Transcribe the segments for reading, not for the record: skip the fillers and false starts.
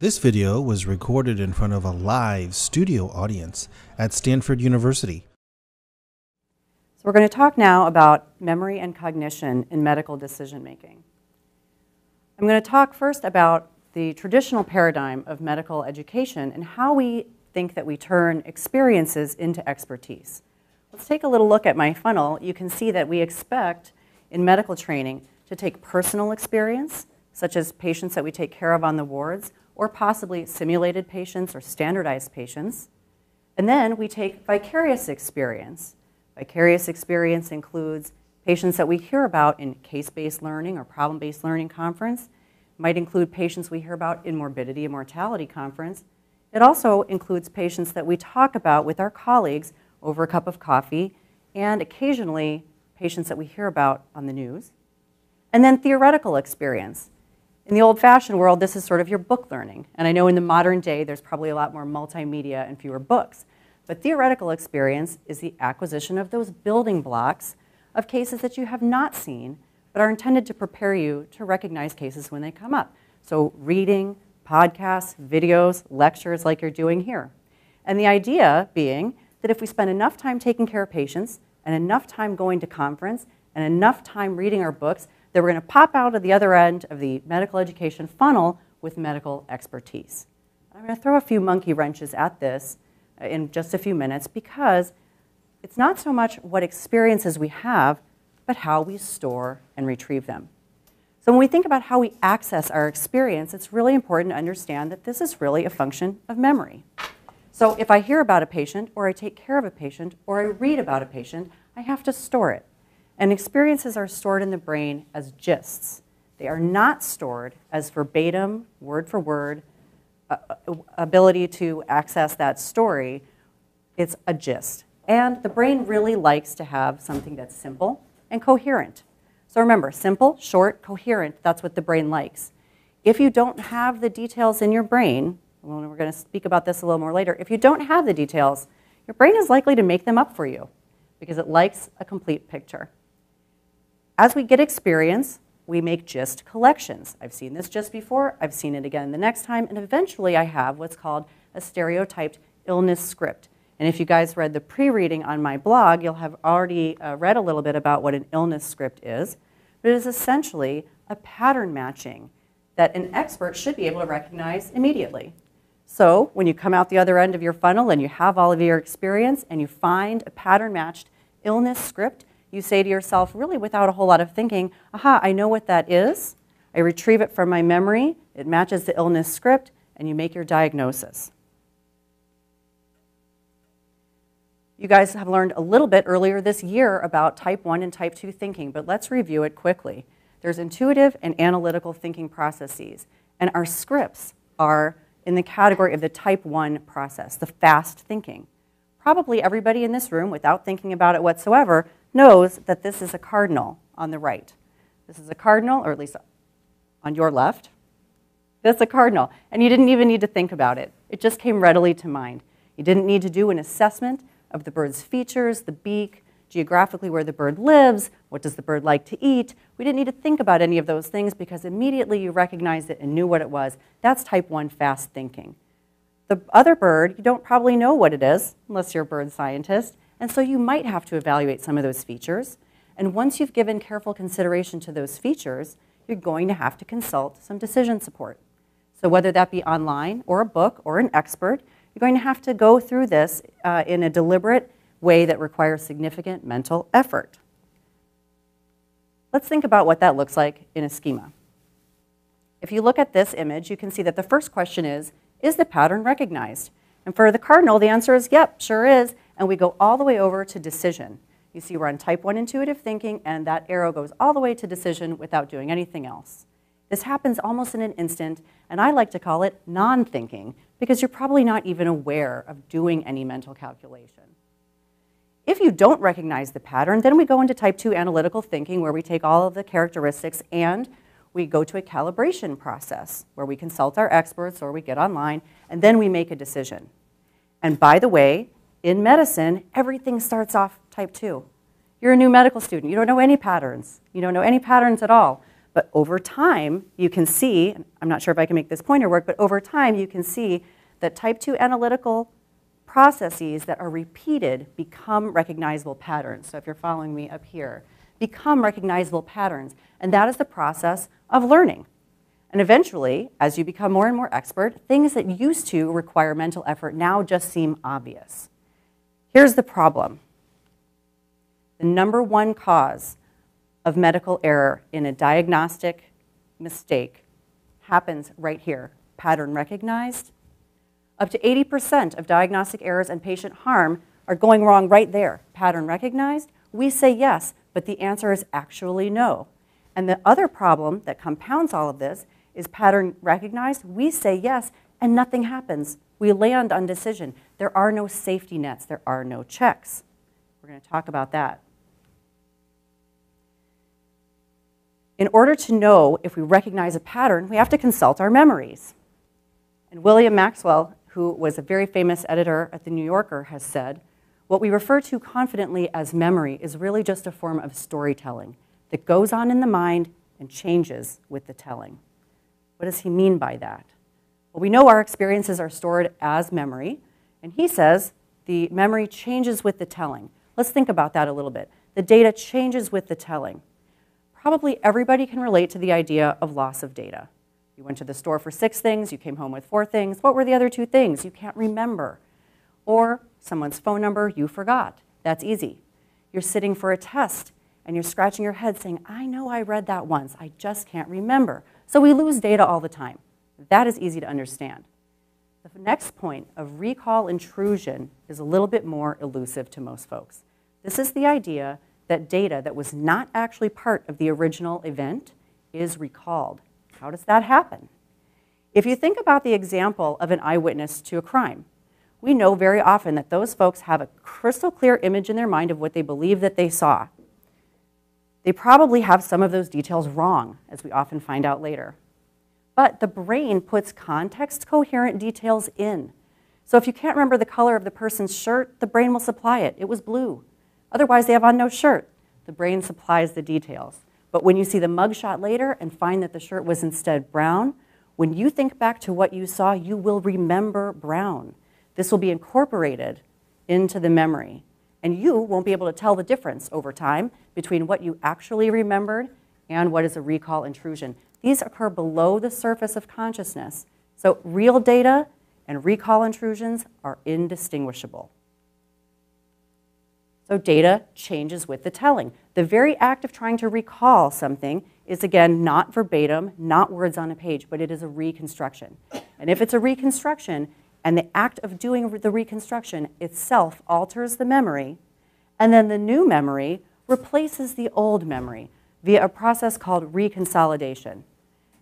This video was recorded in front of a live studio audience at Stanford University. So we're going to talk now about memory and cognition in medical decision making. I'm going to talk first about the traditional paradigm of medical education and how we think that we turn experiences into expertise. Let's take a little look at my funnel. You can see that we expect in medical training to take personal experience, such as patients that we take care of on the wards, or possibly simulated patients or standardized patients. And then we take vicarious experience. Vicarious experience includes patients that we hear about in case-based learning or problem-based learning conference. It might include patients we hear about in morbidity and mortality conference. It also includes patients that we talk about with our colleagues over a cup of coffee, and occasionally patients that we hear about on the news. And then theoretical experience. In the old-fashioned world, this is sort of your book learning. And I know in the modern day, there's probably a lot more multimedia and fewer books. But theoretical experience is the acquisition of those building blocks of cases that you have not seen, but are intended to prepare you to recognize cases when they come up. So reading, podcasts, videos, lectures like you're doing here. And the idea being that if we spend enough time taking care of patients and enough time going to conference and enough time reading our books, that we're going to pop out of the other end of the medical education funnel with medical expertise. I'm going to throw a few monkey wrenches at this in just a few minutes because it's not so much what experiences we have, but how we store and retrieve them. So when we think about how we access our experience, it's really important to understand that this is really a function of memory. So if I hear about a patient, or I take care of a patient, or I read about a patient, I have to store it. And experiences are stored in the brain as gists. They are not stored as verbatim, word for word, ability to access that story. It's a gist. And the brain really likes to have something that's simple and coherent. So remember, simple, short, coherent, that's what the brain likes. If you don't have the details in your brain, well, we're going to speak about this a little more later, if you don't have the details, your brain is likely to make them up for you because it likes a complete picture. As we get experience, we make gist collections. I've seen this just before, I've seen it again the next time, and eventually I have what's called a stereotyped illness script. And if you guys read the pre-reading on my blog, you'll have already read a little bit about what an illness script is. But it is essentially a pattern matching that an expert should be able to recognize immediately. So when you come out the other end of your funnel and you have all of your experience and you find a pattern-matched illness script, you say to yourself, really without a whole lot of thinking, aha, I know what that is. I retrieve it from my memory. It matches the illness script, and you make your diagnosis. You guys have learned a little bit earlier this year about type 1 and type 2 thinking, but let's review it quickly. There's intuitive and analytical thinking processes, and our scripts are in the category of the type 1 process, the fast thinking. Probably everybody in this room, without thinking about it whatsoever, knows that this is a cardinal on the right. This is a cardinal, or at least on your left. That's a cardinal, and you didn't even need to think about it. It just came readily to mind. You didn't need to do an assessment of the bird's features, the beak, geographically where the bird lives, what does the bird like to eat. We didn't need to think about any of those things because immediately you recognized it and knew what it was. That's type 1 fast thinking. The other bird, you don't probably know what it is, unless you're a bird scientist, and so you might have to evaluate some of those features. And once you've given careful consideration to those features, you're going to have to consult some decision support. So whether that be online or a book or an expert, you're going to have to go through this in a deliberate way that requires significant mental effort. Let's think about what that looks like in a schema. If you look at this image, you can see that the first question is the pattern recognized? And for the cardinal, the answer is, yep, sure is. And we go all the way over to decision. You see we're on type 1 intuitive thinking, and that arrow goes all the way to decision without doing anything else. This happens almost in an instant, and I like to call it non-thinking, because you're probably not even aware of doing any mental calculation. If you don't recognize the pattern, then we go into type 2 analytical thinking, where we take all of the characteristics and we go to a calibration process, where we consult our experts or we get online, and then we make a decision. And by the way, in medicine, everything starts off type 2. You're a new medical student. You don't know any patterns. You don't know any patterns at all. But over time, you can see, I'm not sure if I can make this pointer work, but over time you can see that type 2 analytical processes that are repeated become recognizable patterns. So if you're following me up here, become recognizable patterns. And that is the process of learning. And eventually, as you become more and more expert, things that used to require mental effort now just seem obvious. Here's the problem. The number one cause of medical error in a diagnostic mistake happens right here. Pattern recognized. Up to 80% of diagnostic errors and patient harm are going wrong right there. Pattern recognized. We say yes, but the answer is actually no. And the other problem that compounds all of this is pattern recognized. We say yes, and nothing happens. We land on decision. There are no safety nets. There are no checks. We're going to talk about that. In order to know if we recognize a pattern, we have to consult our memories. And William Maxwell, who was a very famous editor at The New Yorker, has said, what we refer to confidently as memory is really just a form of storytelling that goes on in the mind and changes with the telling. What does he mean by that? Well, we know our experiences are stored as memory, and he says the memory changes with the telling. Let's think about that a little bit. The data changes with the telling. Probably everybody can relate to the idea of loss of data. You went to the store for 6 things, you came home with 4 things. What were the other 2 things? You can't remember. Or someone's phone number you forgot. That's easy. You're sitting for a test and you're scratching your head saying, I know I read that once, I just can't remember. So we lose data all the time. That is easy to understand. The next point of recall intrusion is a little bit more elusive to most folks. This is the idea that data that was not actually part of the original event is recalled. How does that happen? If you think about the example of an eyewitness to a crime, we know very often that those folks have a crystal clear image in their mind of what they believe that they saw. They probably have some of those details wrong, as we often find out later. But the brain puts context-coherent details in. So if you can't remember the color of the person's shirt, the brain will supply it. It was blue. Otherwise, they have on no shirt. The brain supplies the details. But when you see the mugshot later and find that the shirt was instead brown, when you think back to what you saw, you will remember brown. This will be incorporated into the memory. And you won't be able to tell the difference over time between what you actually remembered and what is a recall intrusion. These occur below the surface of consciousness. So real data and recall intrusions are indistinguishable. So data changes with the telling. The very act of trying to recall something is, again, not verbatim, not words on a page, but it is a reconstruction. And if it's a reconstruction, and the act of doing the reconstruction itself alters the memory, and then the new memory replaces the old memory via a process called reconsolidation.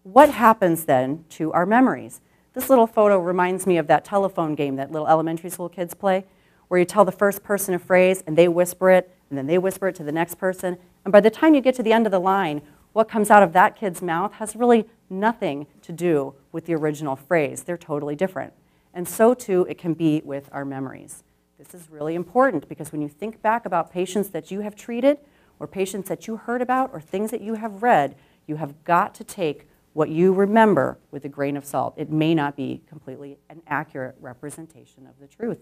What happens then to our memories? This little photo reminds me of that telephone game that little elementary school kids play, where you tell the first person a phrase and they whisper it, and then they whisper it to the next person. And by the time you get to the end of the line, what comes out of that kid's mouth has really nothing to do with the original phrase. They're totally different. And so too it can be with our memories. This is really important because when you think back about patients that you have treated or patients that you heard about or things that you have read, you have got to take what you remember with a grain of salt. It may not be completely an accurate representation of the truth.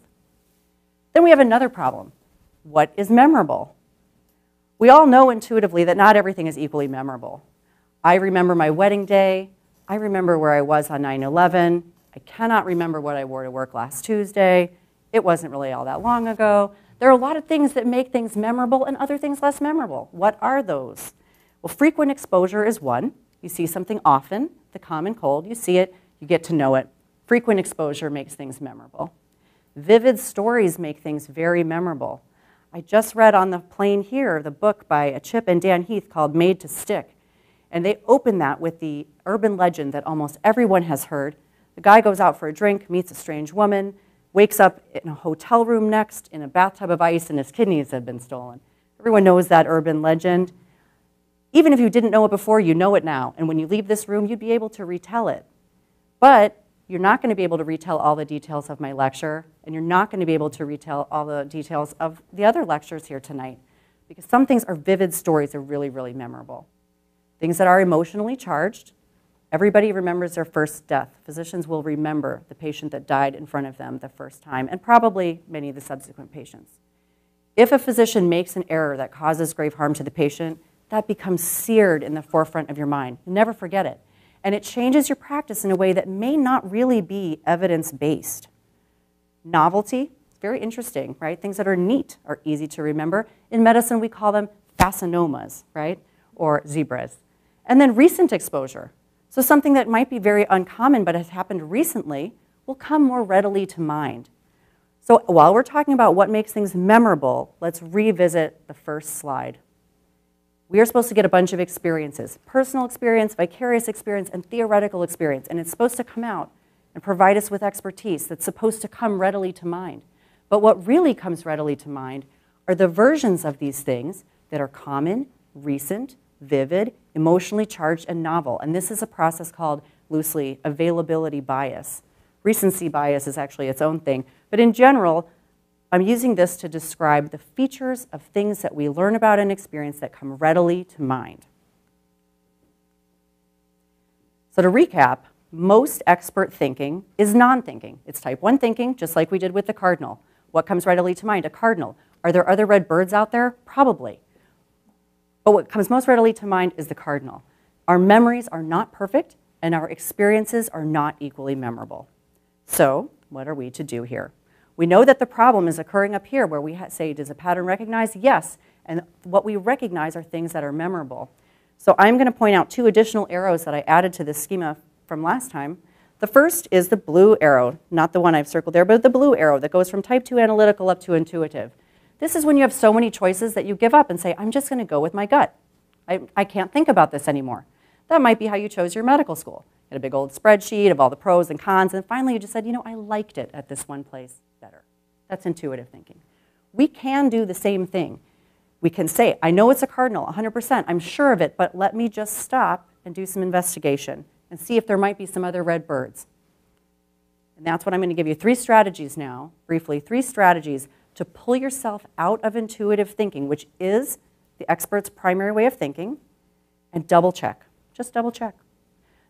Then we have another problem. What is memorable? We all know intuitively that not everything is equally memorable. I remember my wedding day. I remember where I was on 9/11. I cannot remember what I wore to work last Tuesday. It wasn't really all that long ago. There are a lot of things that make things memorable and other things less memorable. What are those? Well, frequent exposure is one. You see something often, the common cold. You see it, you get to know it. Frequent exposure makes things memorable. Vivid stories make things very memorable. I just read on the plane here the book by Chip and Dan Heath called Made to Stick. And they open that with the urban legend that almost everyone has heard. The guy goes out for a drink, meets a strange woman, wakes up in a hotel room next in a bathtub of ice, and his kidneys have been stolen. Everyone knows that urban legend. Even if you didn't know it before, you know it now. And when you leave this room, you'd be able to retell it. But you're not going to be able to retell all the details of my lecture, and you're not going to be able to retell all the details of the other lectures here tonight, because some things are vivid stories that are really, really memorable. Things that are emotionally charged, everybody remembers their first death. Physicians will remember the patient that died in front of them the first time, and probably many of the subsequent patients. If a physician makes an error that causes grave harm to the patient, that becomes seared in the forefront of your mind. You'll never forget it. And it changes your practice in a way that may not really be evidence-based. Novelty, it's very interesting, right? Things that are neat are easy to remember. In medicine, we call them fascinomas, right? Or zebras. And then recent exposure. So something that might be very uncommon but has happened recently will come more readily to mind. So while we're talking about what makes things memorable, let's revisit the first slide. We are supposed to get a bunch of experiences, personal experience, vicarious experience, and theoretical experience, and it's supposed to come out and provide us with expertise that's supposed to come readily to mind. But what really comes readily to mind are the versions of these things that are common, recent, vivid, emotionally charged, and novel. And this is a process called, loosely, availability bias. Recency bias is actually its own thing. But in general, I'm using this to describe the features of things that we learn about and experience that come readily to mind. So to recap, most expert thinking is non-thinking. It's type 1 thinking, just like we did with the cardinal. What comes readily to mind? A cardinal. Are there other red birds out there? Probably. But what comes most readily to mind is the cardinal. Our memories are not perfect, and our experiences are not equally memorable. So what are we to do here? We know that the problem is occurring up here where we say, does a pattern recognize? Yes. And what we recognize are things that are memorable. So I'm going to point out 2 additional arrows that I added to this schema from last time. The first is the blue arrow, not the one I've circled there, but the blue arrow that goes from type 2 analytical up to intuitive. This is when you have so many choices that you give up and say, I'm just going to go with my gut. I can't think about this anymore. That might be how you chose your medical school. You had a big old spreadsheet of all the pros and cons, and finally you just said, you know, I liked it at this one place better. That's intuitive thinking. We can do the same thing. We can say, I know it's a cardinal, 100%, I'm sure of it, but let me just stop and do some investigation and see if there might be some other red birds. And that's what I'm going to give you 3 strategies now, briefly, 3 strategies to pull yourself out of intuitive thinking, which is the expert's primary way of thinking, and double check. Just double check.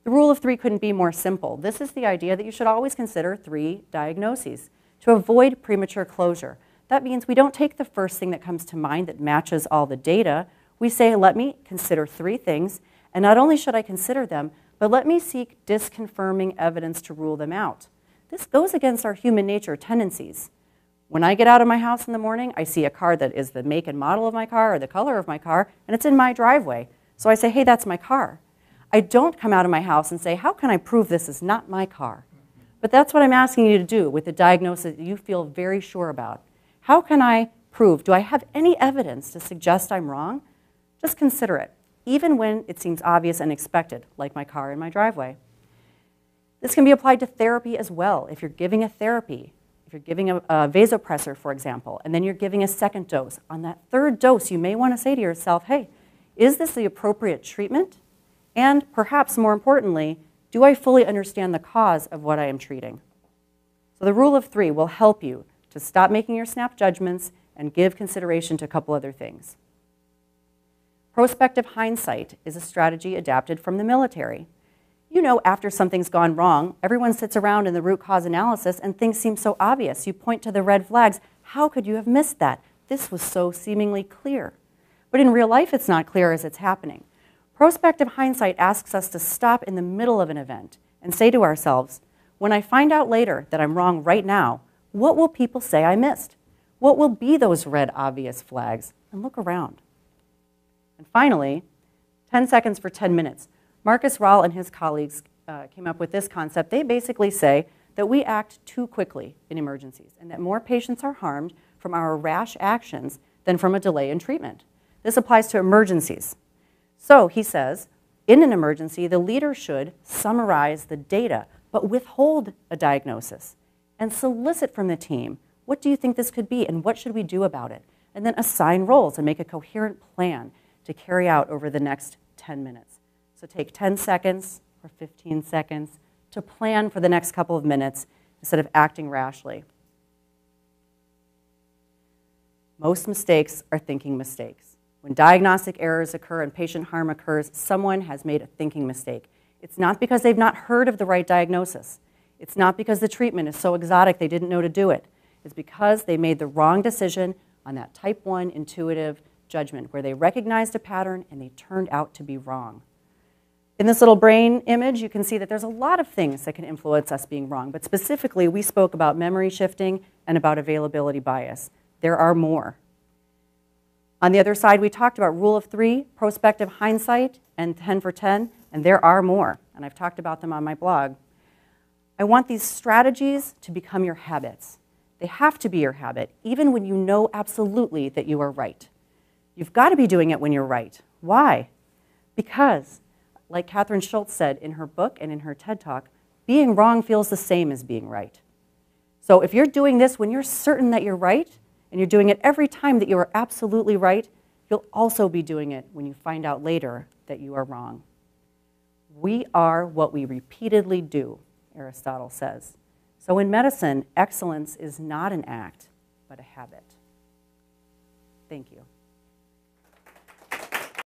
The rule of 3 couldn't be more simple. This is the idea that you should always consider 3 diagnoses to avoid premature closure. That means we don't take the first thing that comes to mind that matches all the data. We say, let me consider 3 things, and not only should I consider them, but let me seek disconfirming evidence to rule them out. This goes against our human nature tendencies. When I get out of my house in the morning, I see a car that is the make and model of my car or the color of my car, and it's in my driveway. So I say, hey, that's my car. I don't come out of my house and say, how can I prove this is not my car? But that's what I'm asking you to do with the diagnosis that you feel very sure about. How can I prove? Do I have any evidence to suggest I'm wrong? Just consider it, even when it seems obvious and expected, like my car in my driveway. This can be applied to therapy as well. If you're giving a therapy, if you're giving a vasopressor, for example, and then you're giving a second dose, on that 3rd dose, you may want to say to yourself, hey, is this the appropriate treatment? And perhaps more importantly, do I fully understand the cause of what I am treating? So the rule of 3 will help you to stop making your snap judgments and give consideration to a couple other things. Prospective hindsight is a strategy adapted from the military. You know, after something's gone wrong, everyone sits around in the root cause analysis and things seem so obvious. You point to the red flags. How could you have missed that? This was so seemingly clear. But in real life, it's not clear as it's happening. Prospective hindsight asks us to stop in the middle of an event and say to ourselves, when I find out later that I'm wrong right now, what will people say I missed? What will be those red obvious flags? And look around. And finally, 10 seconds for 10 minutes. Marcus Rahl and his colleagues came up with this concept. They basically say that we act too quickly in emergencies and that more patients are harmed from our rash actions than from a delay in treatment. This applies to emergencies. So he says, in an emergency, the leader should summarize the data, but withhold a diagnosis and solicit from the team, what do you think this could be and what should we do about it? And then assign roles and make a coherent plan to carry out over the next 10 minutes. So take 10 seconds or 15 seconds to plan for the next couple of minutes instead of acting rashly. Most mistakes are thinking mistakes. When diagnostic errors occur and patient harm occurs, someone has made a thinking mistake. It's not because they've not heard of the right diagnosis. It's not because the treatment is so exotic they didn't know to do it. It's because they made the wrong decision on that type 1 intuitive judgment where they recognized a pattern and they turned out to be wrong. In this little brain image, you can see that there's a lot of things that can influence us being wrong, but specifically we spoke about memory shifting and about availability bias. There are more. On the other side, we talked about rule of 3, prospective hindsight, and 10 for 10, and there are more, and I've talked about them on my blog. I want these strategies to become your habits. They have to be your habit, even when you know absolutely that you are right. You've got to be doing it when you're right. Why? Because, like Catherine Schultz said in her book and in her TED Talk, being wrong feels the same as being right. So if you're doing this when you're certain that you're right, and you're doing it every time that you are absolutely right, you'll also be doing it when you find out later that you are wrong. We are what we repeatedly do, Aristotle says. So in medicine, excellence is not an act, but a habit. Thank you.